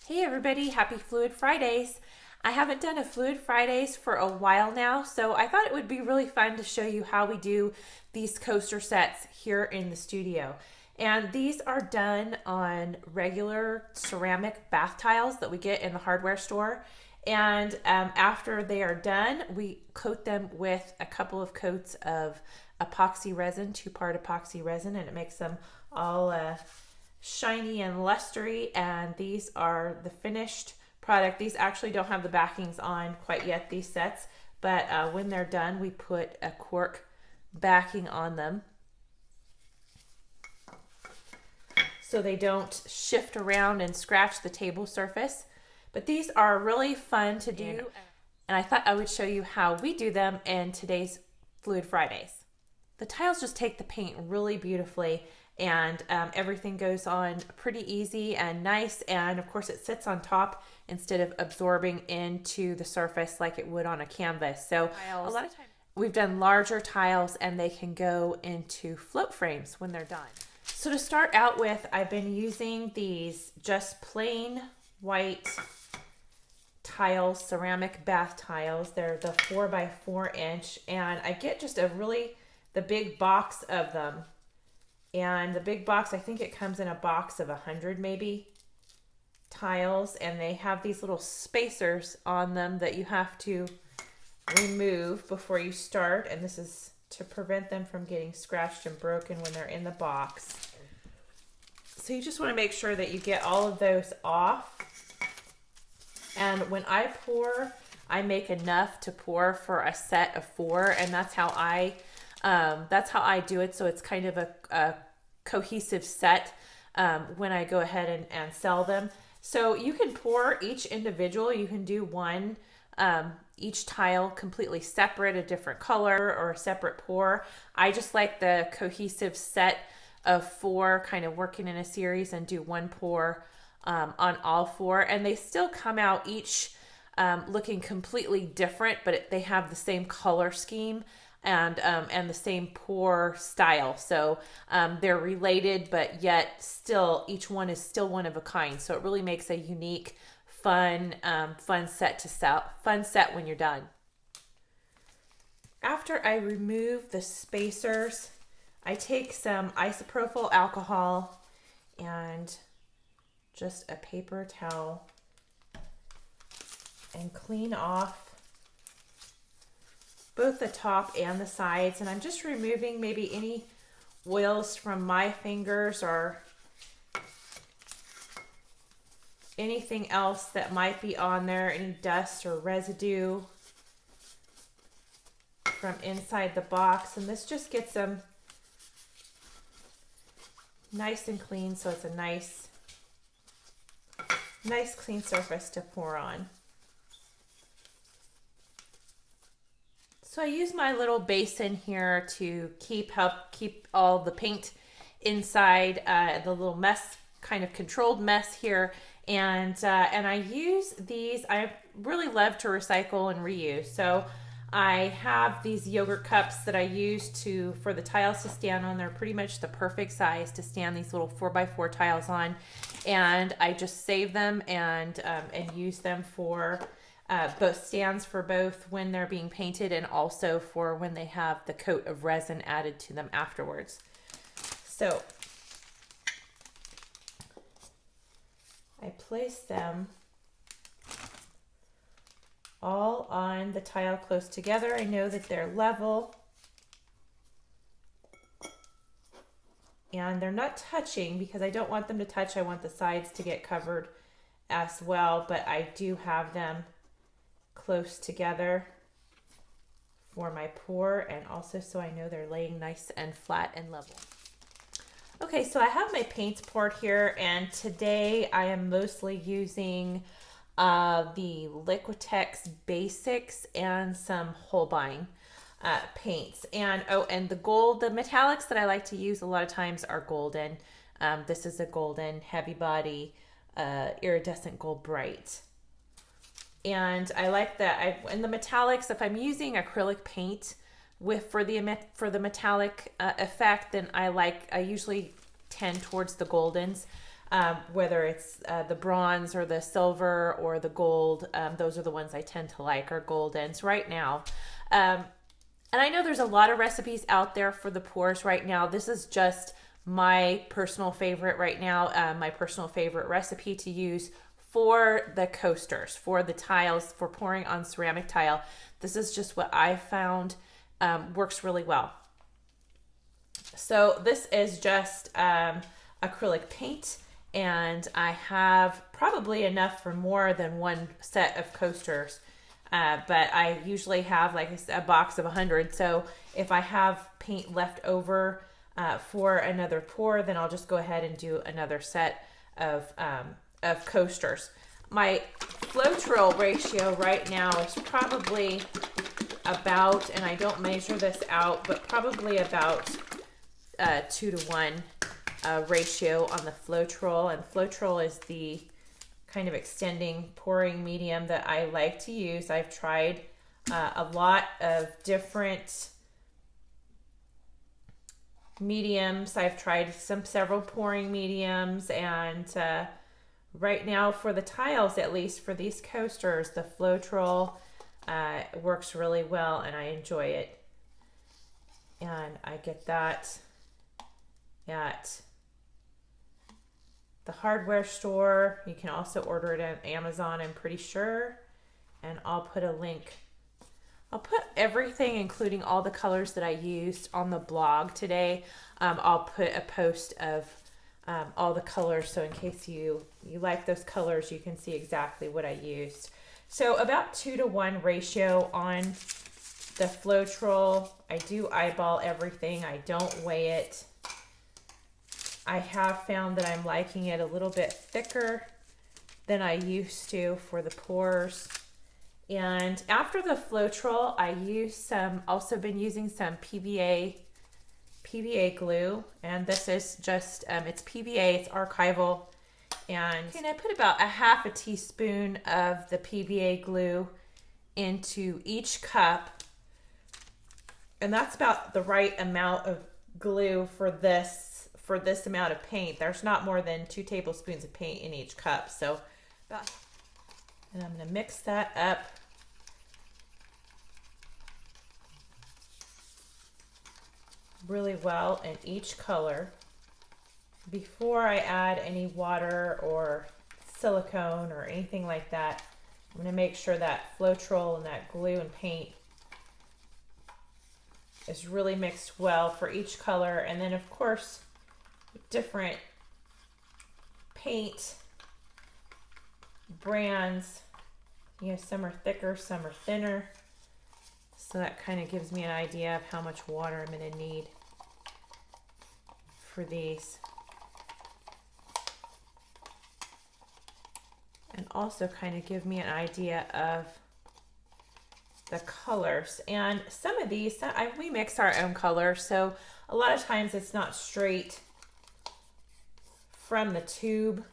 Hey everybody, happy Fluid Fridays. I haven't done a Fluid Fridays for a while now, so I thought it would be really fun to show you how we do these coaster sets here in the studio. And these are done on regular ceramic bath tiles that we get in the hardware store. And after they are done, we coat them with a couple of coats of epoxy resin, two-part epoxy resin, and it makes them all shiny and lustery. And these are the finished product. These actually don't have the backings on quite yet, these sets, but when they're done, we put a cork backing on them so they don't shift around and scratch the table surface. But these are really fun to do, and I thought I would show you how we do them in today's Fluid Fridays. The tiles just take the paint really beautifully, and everything goes on pretty easy and nice, and of course it sits on top instead of absorbing into the surface like it would on a canvas. So a lot of times we've done larger tiles and they can go into float frames when they're done. So to start out with, I've been using these just plain white tiles, ceramic bath tiles. They're the 4x4 inch, and I get just the big box of them. And the big box, I think it comes in a box of 100 maybe tiles, and they have these little spacers on them that you have to remove before you start, and this is to prevent them from getting scratched and broken when they're in the box. So you just want to make sure that you get all of those off. And when I pour, I make enough to pour for a set of 4, and that's how I do it. So it's kind of a cohesive set when I go ahead and sell them. So you can pour each individual. You can do one, each tile completely separate, a different color or a separate pour. I just like the cohesive set of 4 kind of working in a series and do one pour on all 4. And they still come out each looking completely different, but they have the same color scheme and the same pour style. So they're related, but yet still each one is still one of a kind. So it really makes a unique, fun set to sell. Fun set when you're done. After I remove the spacers, I take some isopropyl alcohol and just a paper towel and clean off both the top and the sides, and I'm just removing maybe any oils from my fingers or anything else that might be on there, any dust or residue from inside the box. And this just gets them nice and clean, so it's a nice clean surface to pour on. So I use my little basin here to help keep all the paint inside the little mess, kind of controlled mess here. And I use these. I really love to recycle and reuse. So I have these yogurt cups that I use for the tiles to stand on. They're pretty much the perfect size to stand these little 4x4 tiles on. And I just save them and use them for both stands for both when they're being painted and also for when they have the coat of resin added to them afterwards. So I place them all on the tile close together. I know that they're level and they're not touching because I don't want them to touch. I want the sides to get covered as well, but I do have them close together for my pour, and also so I know they're laying nice and flat and level. Okay, so I have my paints poured here, and today I am mostly using the Liquitex Basics and some Holbein paints. And the metallics that I like to use a lot of times are golden. This is a golden heavy body iridescent gold bright. And I like that. In the metallics, if I'm using acrylic paint for the metallic effect, then I usually tend towards the goldens. whether it's the bronze or the silver or the gold. Those are the ones I tend to like, are goldens right now. And I know there's a lot of recipes out there for the pours right now. This is just my personal favorite right now, my personal favorite recipe to use for the coasters, for the tiles, for pouring on ceramic tile. This is just what I found works really well. So this is just acrylic paint, and I have probably enough for more than one set of coasters. But I usually have like a box of 100. So if I have paint left over for another pour, then I'll just go ahead and do another set of coasters. My flow-trill ratio right now is probably about, and I don't measure this out, but probably about 2-to-1 ratio on the flow-trill. And flow-trill is the kind of extending pouring medium that I like to use. I've tried a lot of different mediums. I've tried several pouring mediums, and right now for the tiles, at least for these coasters, the flow-trill works really well, and I enjoy it. And I get that at the hardware store. You can also order it on Amazon, I'm pretty sure. And I'll put a link. I'll put everything, including all the colors that I used, on the blog today. I'll put a post of all the colors, so in case you like those colors, you can see exactly what I used. So about 2-to-1 ratio on the flow-trill. I do eyeball everything. I don't weigh it. I have found that I'm liking it a little bit thicker than I used to for the pours. And after the flow-trill, I also been using some PVA glue, and this is just it's PVA, it's archival, and I put about a half a teaspoon of the PVA glue into each cup, and that's about the right amount of glue for this amount of paint. There's not more than 2 tablespoons of paint in each cup. So, and I'm going to mix that up. Really well in each color before I add any water or silicone or anything like that. I'm going to make sure that flow-trill and that glue and paint is really mixed well for each color. And then of course, different paint brands, some are thicker, some are thinner, so that kind of gives me an idea of how much water I'm going to need for these, and also kind of give me an idea of the colors. And some of these we mix our own color, so a lot of times it's not straight from the tube.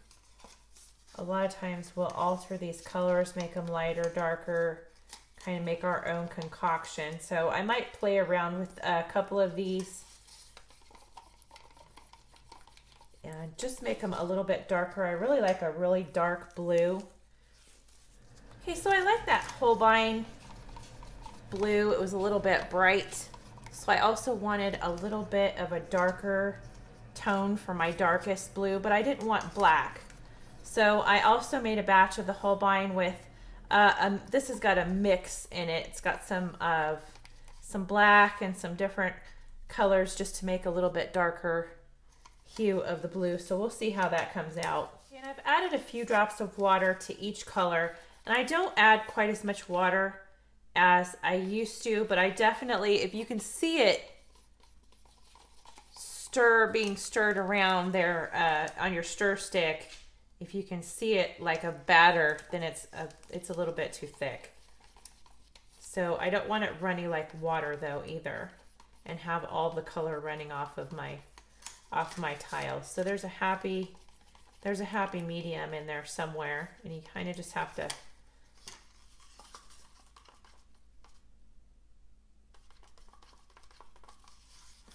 A lot of times we'll alter these colors, make them lighter, darker, kind of make our own concoction. So I might play around with a couple of these and just make them a little bit darker. I really like a really dark blue. Okay, so I like that Holbein blue. It was a little bit bright. So I also wanted a little bit of a darker tone for my darkest blue, but I didn't want black. So I also made a batch of the Holbein with, this has got a mix in it. It's got some black and some different colors just to make a little bit darker hue of the blue. So we'll see how that comes out. And I've added a few drops of water to each color, and I don't add quite as much water as I used to, but I definitely, if you can see it being stirred around there on your stir stick, if you can see it like a batter, then it's a little bit too thick. So I don't want it runny like water though either, and have all the color running off my tiles. So there's a happy medium in there somewhere, and you kind of just have to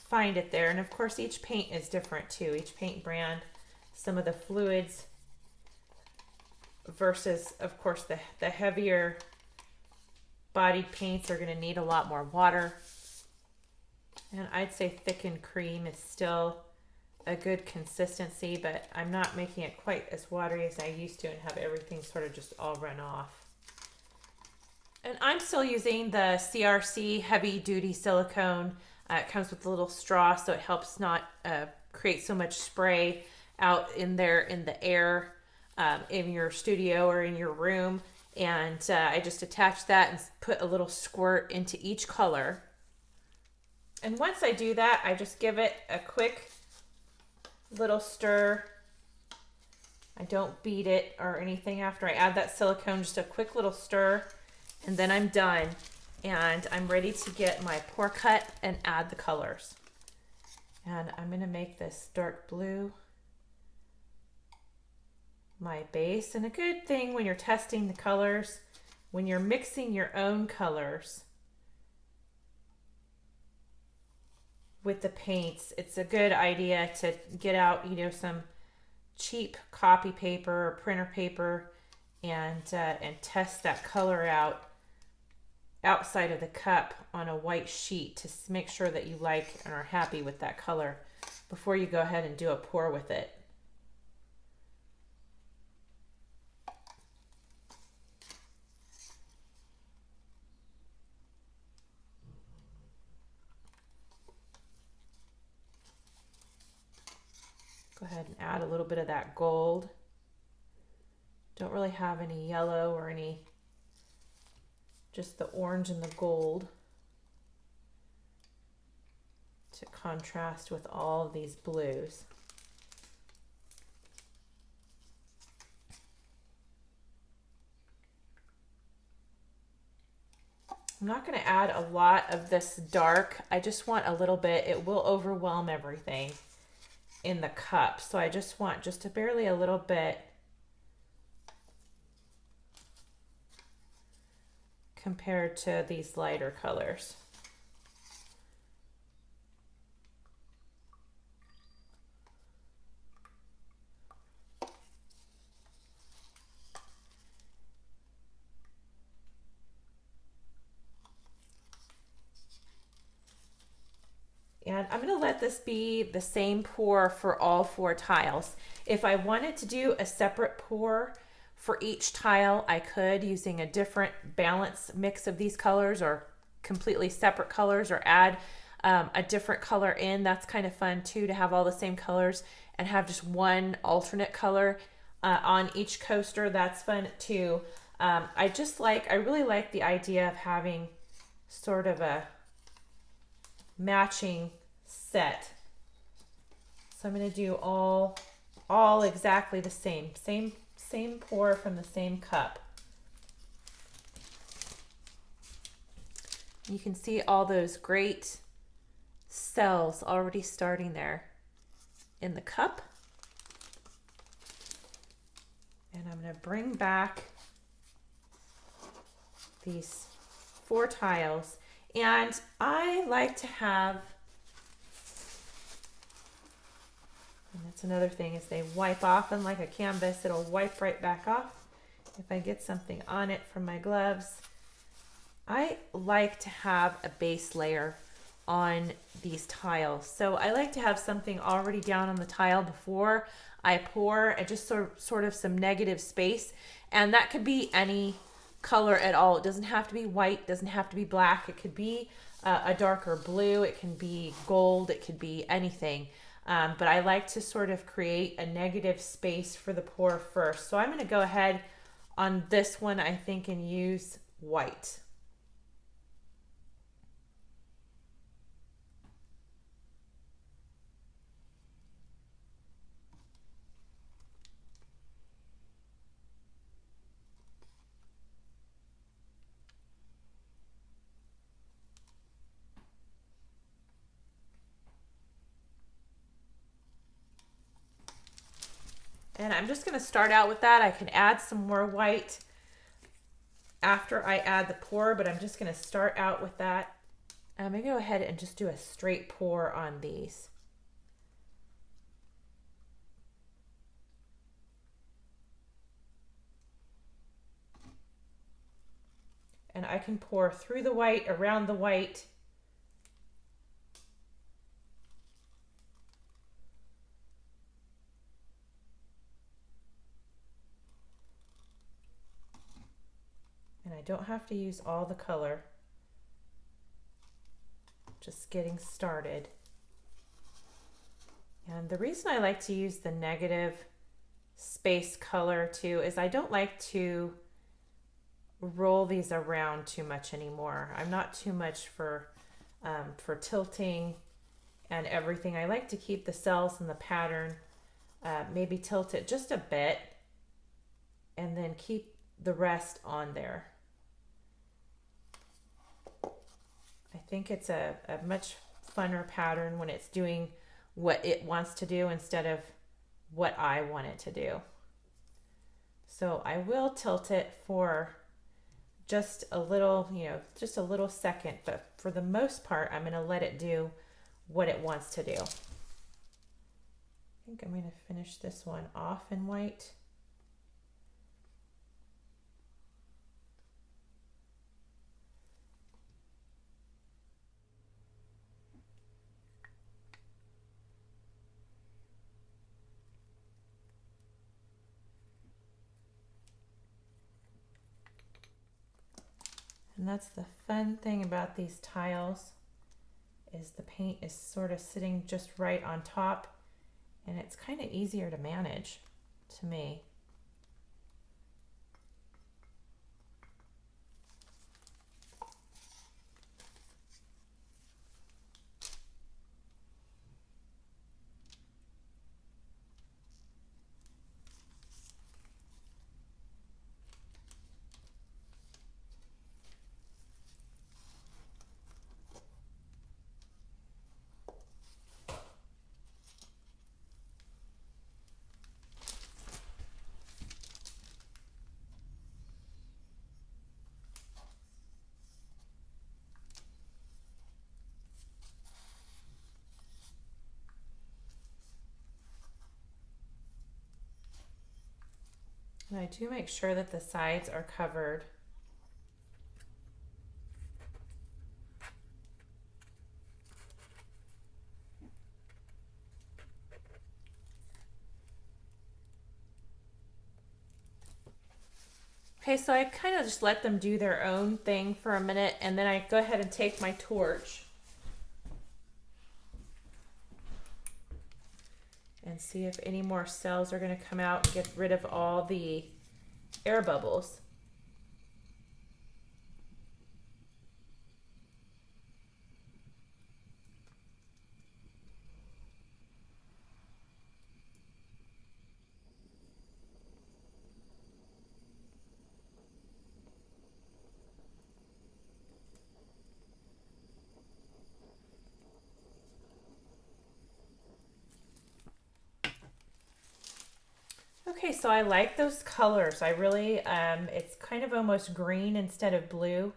find it there. And of course each paint is different too, each paint brand. some of the fluids versus, of course, the heavier bodied paints are going to need a lot more water. And I'd say thickened cream is still a good consistency, but I'm not making it quite as watery as I used to and have everything sort of just all run off. And I'm still using the CRC heavy duty silicone. It comes with a little straw, so it helps not create so much spray out in there in the air in your studio or in your room. And I just attach that and put a little squirt into each color. And once I do that, I just give it a quick little stir. I don't beat it or anything after I add that silicone, just a quick little stir, and then I'm done. And I'm ready to get my pour cut and add the colors. And I'm going to make this dark blue my base. And a good thing when you're testing the colors, when you're mixing your own colors with the paints, it's a good idea to get out, some cheap copy paper or printer paper and test that color out outside of the cup on a white sheet to make sure that you like and are happy with that color before you go ahead and do a pour with it. Go ahead and add a little bit of that gold. Don't really have any yellow or any, just the orange and the gold to contrast with all of these blues. I'm not going to add a lot of this dark. I just want a little bit. It will overwhelm everything in the cup. So I just want just barely a little bit compared to these lighter colors. And I'm going to let this be the same pour for all 4 tiles. If I wanted to do a separate pour for each tile, I could, using a different balance mix of these colors or completely separate colors, or add a different color in. That's kind of fun too, to have all the same colors and have just one alternate color on each coaster. That's fun too. I really like the idea of having sort of a matching set. So I'm going to do all exactly the same pour from the same cup. You can see all those great cells already starting there in the cup. And I'm going to bring back these 4 tiles. And I like to have, and that's another thing, is they wipe off, and like a canvas, it'll wipe right back off if I get something on it from my gloves. I like to have a base layer on these tiles. So I like to have something already down on the tile before I pour, and just sort of some negative space. And that could be any color at all. It doesn't have to be white, doesn't have to be black. It could be a darker blue, it can be gold, it could be anything. But I like to sort of create a negative space for the pour first. So I'm going to go ahead on this one, I think, and use white. And I'm just going to start out with that. I can add some more white after I add the pour, but I'm just going to start out with that. I'm going to go ahead and just do a straight pour on these. and I can pour through the white, around the white. And I don't have to use all the color. Just getting started. And the reason I like to use the negative space color too is I don't like to roll these around too much anymore. I'm not too much for tilting and everything. I like to keep the cells in the pattern, maybe tilt it just a bit, and then keep the rest on there. I think it's a much funner pattern when it's doing what it wants to do instead of what I want it to do. So I will tilt it for just a little, just a little second, but for the most part, I'm going to let it do what it wants to do. I think I'm going to finish this one off in white. And that's the fun thing about these tiles, is the paint is sort of sitting just right on top, and it's kind of easier to manage to me. And I do make sure that the sides are covered. Okay, so I kind of just let them do their own thing for a minute, and then I go ahead and take my torch and see if any more cells are going to come out and get rid of all the air bubbles. Okay, so I like those colors. I really, it's kind of almost green instead of blue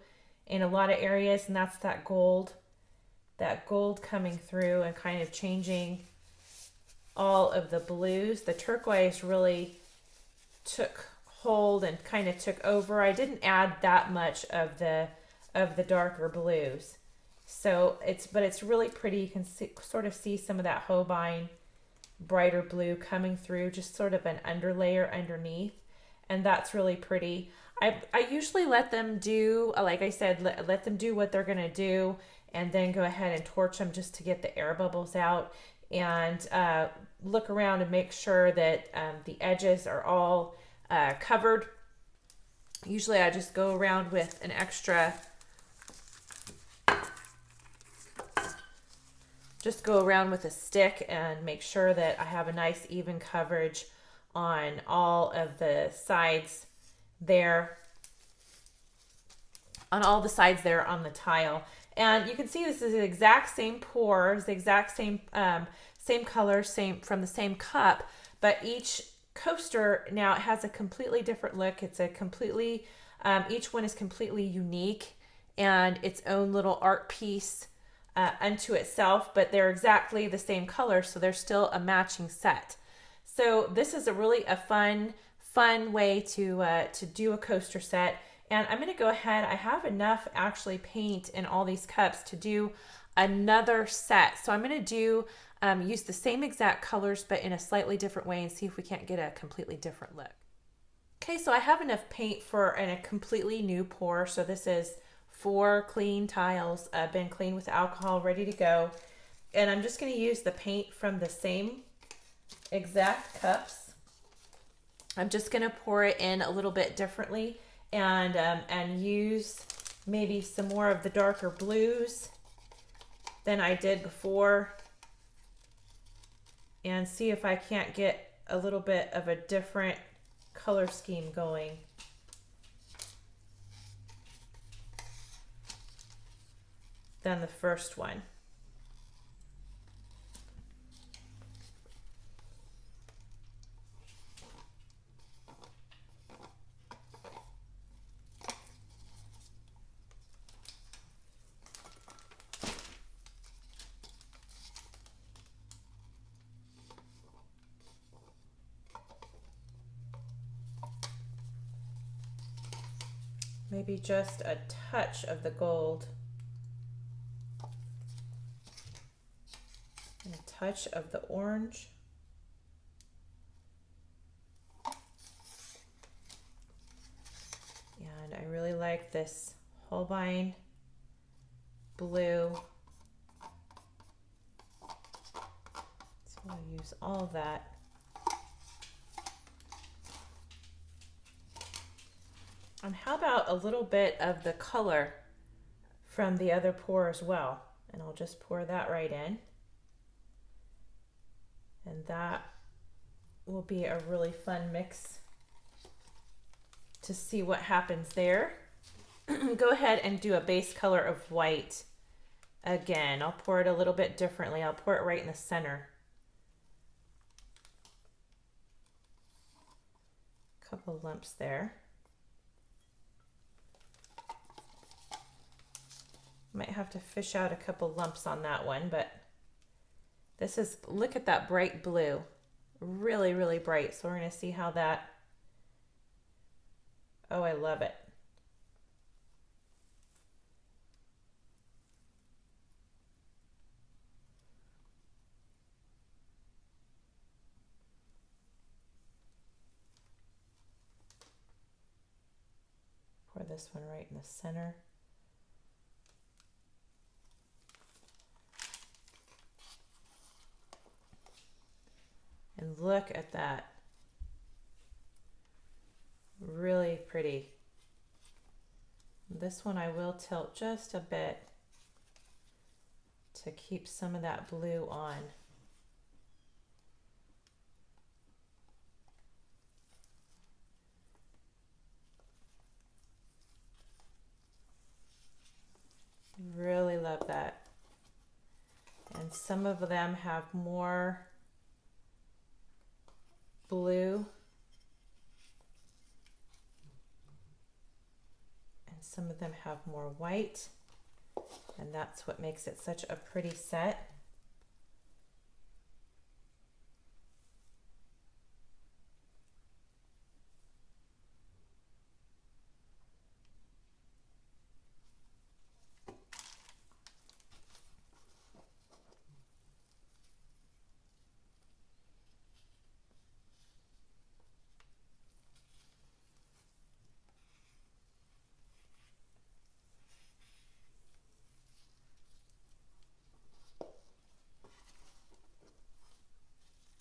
in a lot of areas, and that's that gold coming through and kind of changing all of the blues. The turquoise really took hold and kind of took over. I didn't add that much of the darker blues. So it's really pretty. You can sort of see some of that Holbein brighter blue coming through, just sort of an underlayer underneath, and that's really pretty. I usually let them do, like I said, let them do what they're gonna do, and then go ahead and torch them just to get the air bubbles out, and look around and make sure that the edges are all covered. Usually I just go around with an extra, just go around with a stick and make sure that I have a nice even coverage on all of the sides there, on the tile. And you can see this is the exact same pour, the exact same same color, same from the same cup, but each coaster now it has a completely different look. It's a completely, each one is completely unique and its own little art piece unto itself, but they're exactly the same color, so they're still a matching set. So this is a really fun way to do a coaster set, And I'm going to go ahead, I have enough actually paint in all these cups to do another set. So I'm going to do use the same exact colors but in a slightly different way and see if we can't get a completely different look. Okay, so I have enough paint for a completely new pour. So this is 4 clean tiles, been cleaned with alcohol, ready to go. And I'm just going to use the paint from the same exact cups. I'm just going to pour it in a little bit differently and use maybe some more of the darker blues than I did before, and see if I can't get a little bit of a different color scheme going. Than the first one. Maybe just a touch of the gold and a touch of the orange. And I really like this Holbein blue. So I'll use all of that. And how about a little bit of the color from the other pour as well? And I'll just pour that right in. And that will be a really fun mix to see what happens there. Go ahead and do a base color of white. Again, I'll pour it a little bit differently. I'll pour it right in the center. A couple lumps there. Might have to fish out a couple lumps on that one, but this is, look at that bright blue. Really, really bright. So we're going to see how that, oh, I love it. Pour this one right in the center. And look at that. Really pretty. This one I will tilt just a bit to keep some of that blue on. Really love that. And some of them have more blue and some of them have more white, and that's what makes it such a pretty set.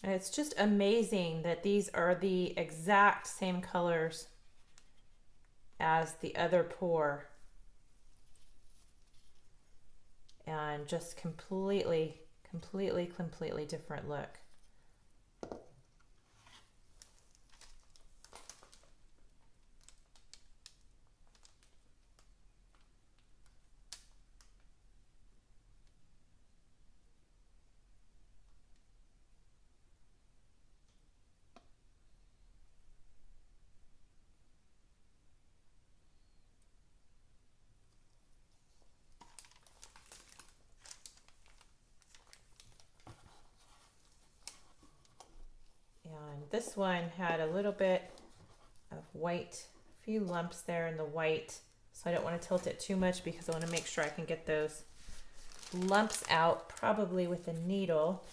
And it's just amazing that these are the exact same colors as the other pour. And just completely different look. And this one had a little bit of white, a few lumps there in the white, so I don't want to tilt it too much because I want to make sure I can get those lumps out, probably with a needle.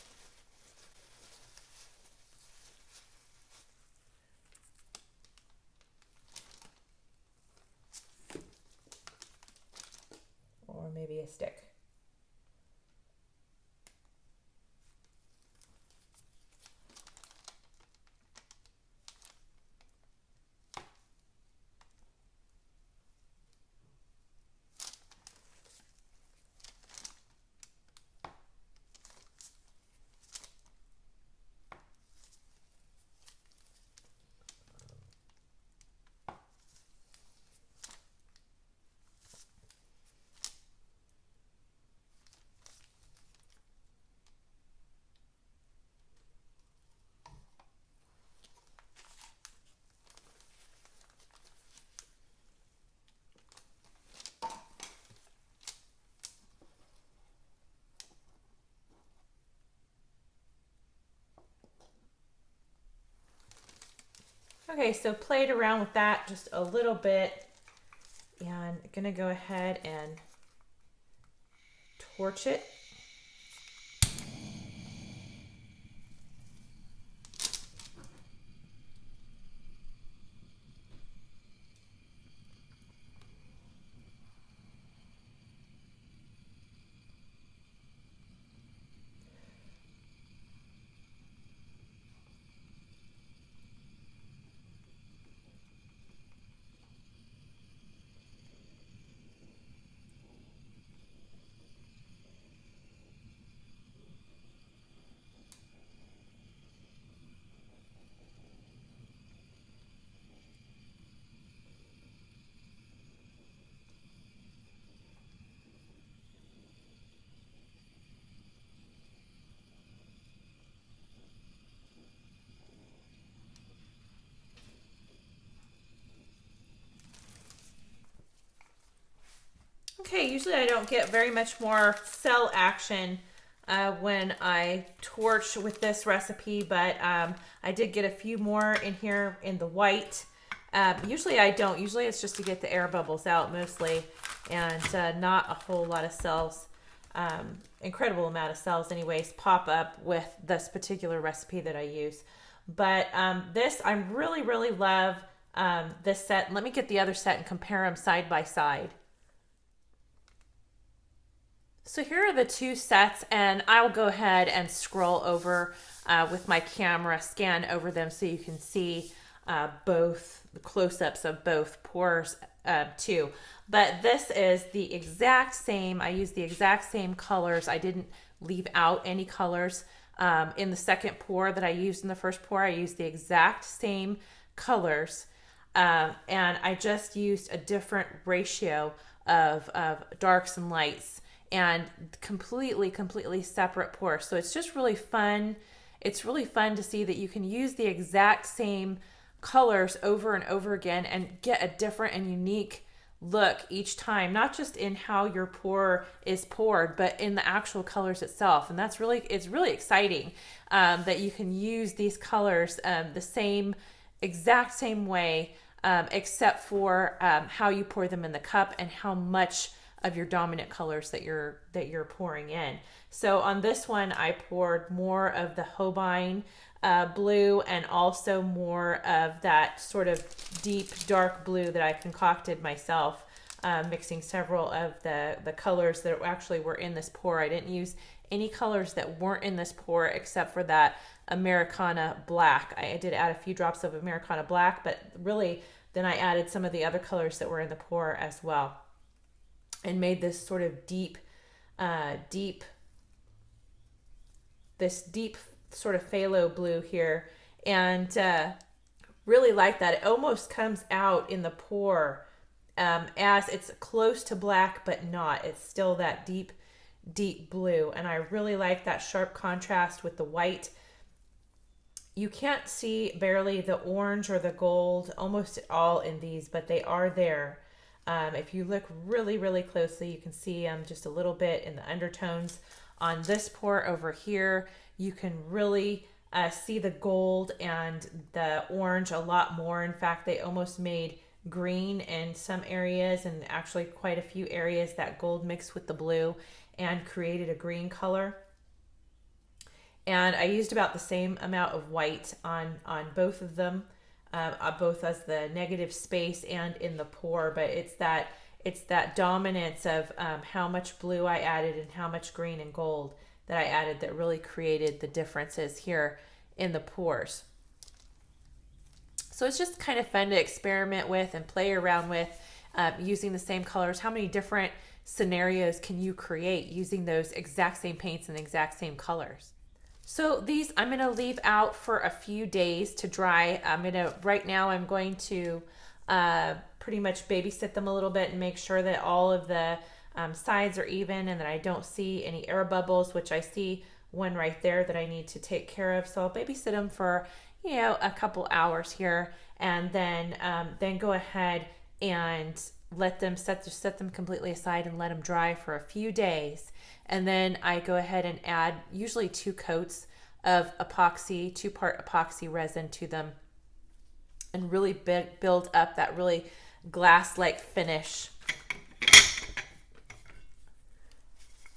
Or maybe a stick. Okay, so played around with that just a little bit, and I'm gonna go ahead and torch it. Okay, usually I don't get very much more cell action when I torch with this recipe, but I did get a few more in here in the white. Usually I don't. Usually it's just to get the air bubbles out mostly, and not a whole lot of cells. Incredible amount of cells anyways pop up with this particular recipe that I use. But this, I really love this set. Let me get the other set and compare them side by side. So here are the two sets, and I'll go ahead and scroll over with my camera, scan over them so you can see both the close-ups of both pores too. But this is the exact same. I used the exact same colors. I didn't leave out any colors. In the second pour that I used in the first pour, I used the exact same colors. And I just used a different ratio of darks and lights, and completely separate pours. So it's just really fun. It's really fun to see that you can use the exact same colors over and over again and get a different and unique look each time, not just in how your pour is poured, but in the actual colors itself. And that's really, it's really exciting that you can use these colors the exact same way, except for how you pour them in the cup and how much of your dominant colors that you're pouring in. So on this one, I poured more of the Holbein blue, and also more of that sort of deep dark blue that I concocted myself, mixing several of the colors that actually were in this pour. I didn't use any colors that weren't in this pour except for that Americana black. I did add a few drops of Americana black, but really then I added some of the other colors that were in the pour as well, and made this sort of deep sort of phthalo blue here, and really like that. It almost comes out in the pour as it's close to black, but not. It's still that deep blue, and I really like that sharp contrast with the white. You can't see barely the orange or the gold almost at all in these, but they are there. If you look really closely, you can see just a little bit in the undertones. On this pour over here, you can really see the gold and the orange a lot more. In fact, they almost made green in some areas, and actually quite a few areas that gold mixed with the blue and created a green color. And I used about the same amount of white on both of them, both as the negative space and in the pour. But it's that dominance of how much blue I added and how much green and gold that I added that really created the differences here in the pours. So it's just kind of fun to experiment with and play around with using the same colors. How many different scenarios can you create using those exact same paints and exact same colors? So these I'm going to leave out for a few days to dry. Right now I'm going to pretty much babysit them a little bit and make sure that all of the sides are even and that I don't see any air bubbles, which I see one right there that I need to take care of. So I'll babysit them for, a couple hours here, and then go ahead and let them set them completely aside and let them dry for a few days. And then I go ahead and add usually 2 coats of epoxy, 2-part epoxy resin to them, and really build up that really glass-like finish.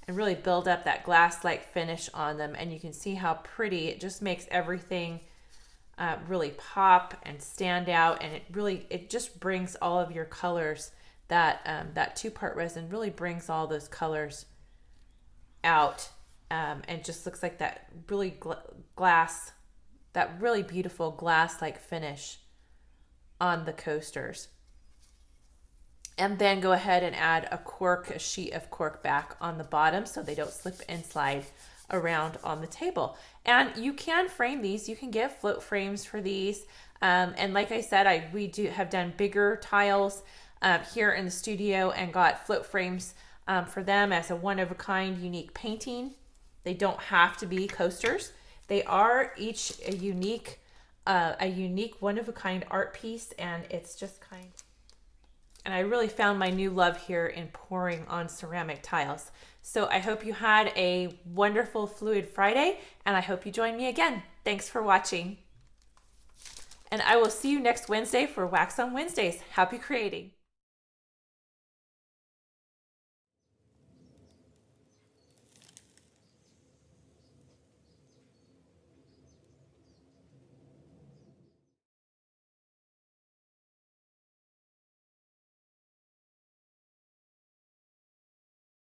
And really build up that glass-like finish on them. And you can see how pretty it just makes everything really pop and stand out. And it just brings all of your colors. That 2-part resin really brings all those colors out, and just looks like that really that really beautiful glass-like finish on the coasters. And then go ahead and add a sheet of cork back on the bottom so they don't slip and slide around on the table. And you can frame these. You can get float frames for these. And like I said, we have done bigger tiles here in the studio and got float frames for them as a one-of-a-kind unique painting. They don't have to be coasters. They are each a unique one-of-a-kind art piece, and it's just and I really found my new love here in pouring on ceramic tiles. So I hope you had a wonderful Fluid Friday, and I hope you join me again. Thanks for watching. And I will see you next Wednesday for Wax on Wednesdays. Happy creating.